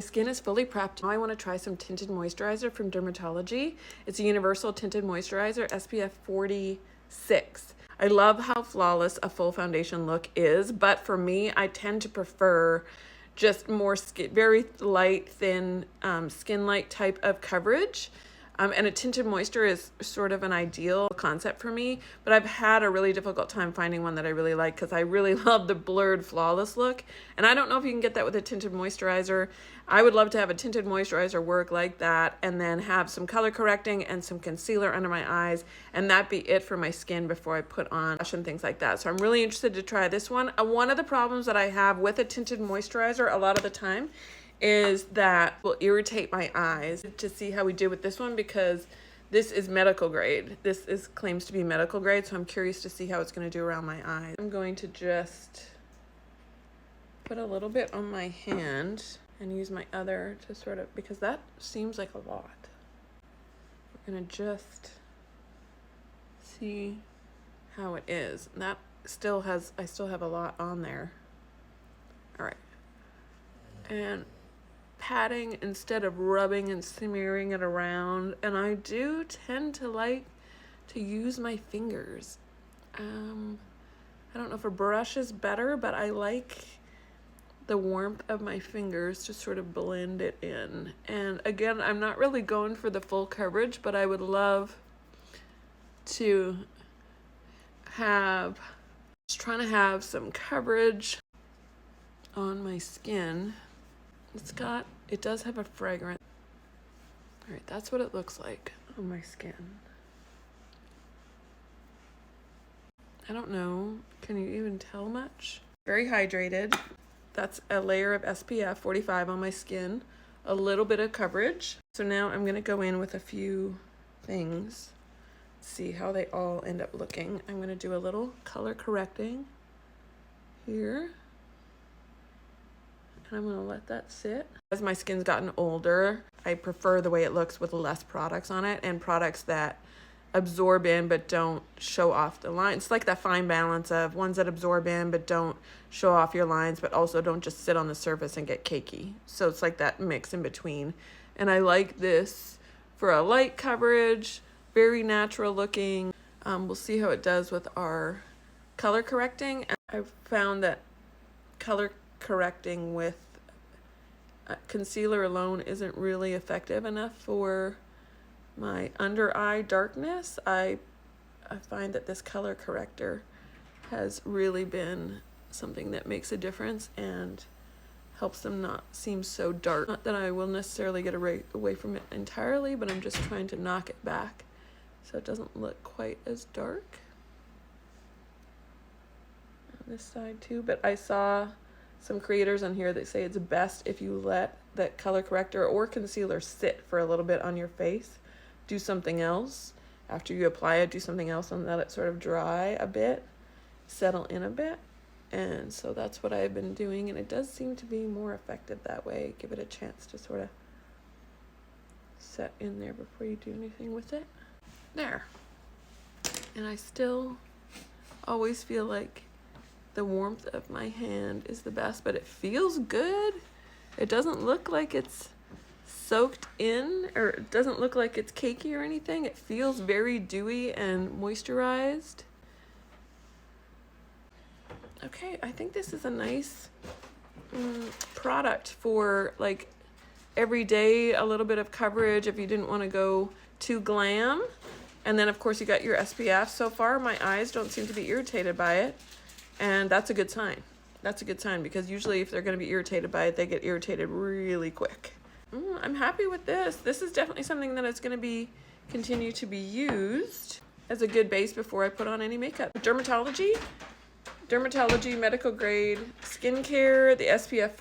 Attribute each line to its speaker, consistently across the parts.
Speaker 1: My skin is fully prepped. Now I want to try some tinted moisturizer from DRMTLGY. It's a universal tinted moisturizer, SPF 46. I love how flawless a full foundation look is, but for me, I tend to prefer just more very light, thin, skin-like type of coverage. And a tinted moisture is sort of an ideal concept for me, but I've had a really difficult time finding one that I really like because I really love the blurred, flawless look. And I don't know if you can get that with a tinted moisturizer. I would love to have a tinted moisturizer work like that and then have some color correcting and some concealer under my eyes, and that be it for my skin before I put on blush and things like that. So I'm really interested to try this one. One of the problems that I have with a tinted moisturizer a lot of the time is that will irritate my eyes. To see how we do with this one, because this is medical grade. This is claims to be medical grade, so I'm curious to see how it's going to do around my eyes. I'm going to just put a little bit on my hand and use my other to sort of, because that seems like a lot. We're going to just see how it is. And that still has, I still have a lot on there. All right. And patting instead of rubbing and smearing it around, and I do tend to like to use my fingers. I don't know if a brush is better, but I like the warmth of my fingers to sort of blend it in. And again, I'm not really going for the full coverage, but I would love to have, just trying to have some coverage on my skin. It does have a fragrance. All right, that's what it looks like on my skin. I don't know, can you even tell much? Very hydrated. That's a layer of SPF 45 on my skin, a little bit of coverage. So now I'm gonna go in with a few things, see how they all end up looking. I'm gonna do a little color correcting here. And I'm gonna let that sit. As my skin's gotten older, I prefer the way it looks with less products on it, and products that absorb in but don't show off the lines. It's like that fine balance of ones that absorb in but don't show off your lines, but also don't just sit on the surface and get cakey. So it's like that mix in between. And I like this for a light coverage, very natural looking. We'll see how it does with our color correcting. I've found that color correcting with concealer alone isn't really effective enough for my under eye darkness. I find that this color corrector has really been something that makes a difference and helps them not seem so dark. Not that I will necessarily get away from it entirely, but I'm just trying to knock it back so it doesn't look quite as dark. On this side too, but I saw some creators on here that say it's best if you let that color corrector or concealer sit for a little bit on your face. Do something else after you apply it, do something else and let it sort of dry a bit, settle in a bit. And so that's what I've been doing, and it does seem to be more effective that way. Give it a chance to sort of set in there before you do anything with it. There. And I still always feel like the warmth of my hand is the best, but it feels good. It doesn't look like it's soaked in, or it doesn't look like it's cakey or anything. It feels very dewy and moisturized. Okay, I think this is a nice product for like every day, a little bit of coverage if you didn't want to go too glam. And then of course you got your SPF. So far my eyes don't seem to be irritated by it. And that's a good sign. That's a good sign, because usually if they're going to be irritated by it, they get irritated really quick. I'm happy with this. This is definitely something that is going to continue to be used as a good base before I put on any makeup. DRMTLGY medical grade skincare, the SPF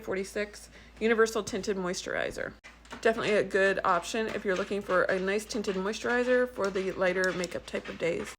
Speaker 1: 46 universal tinted moisturizer. Definitely a good option if you're looking for a nice tinted moisturizer for the lighter makeup type of days.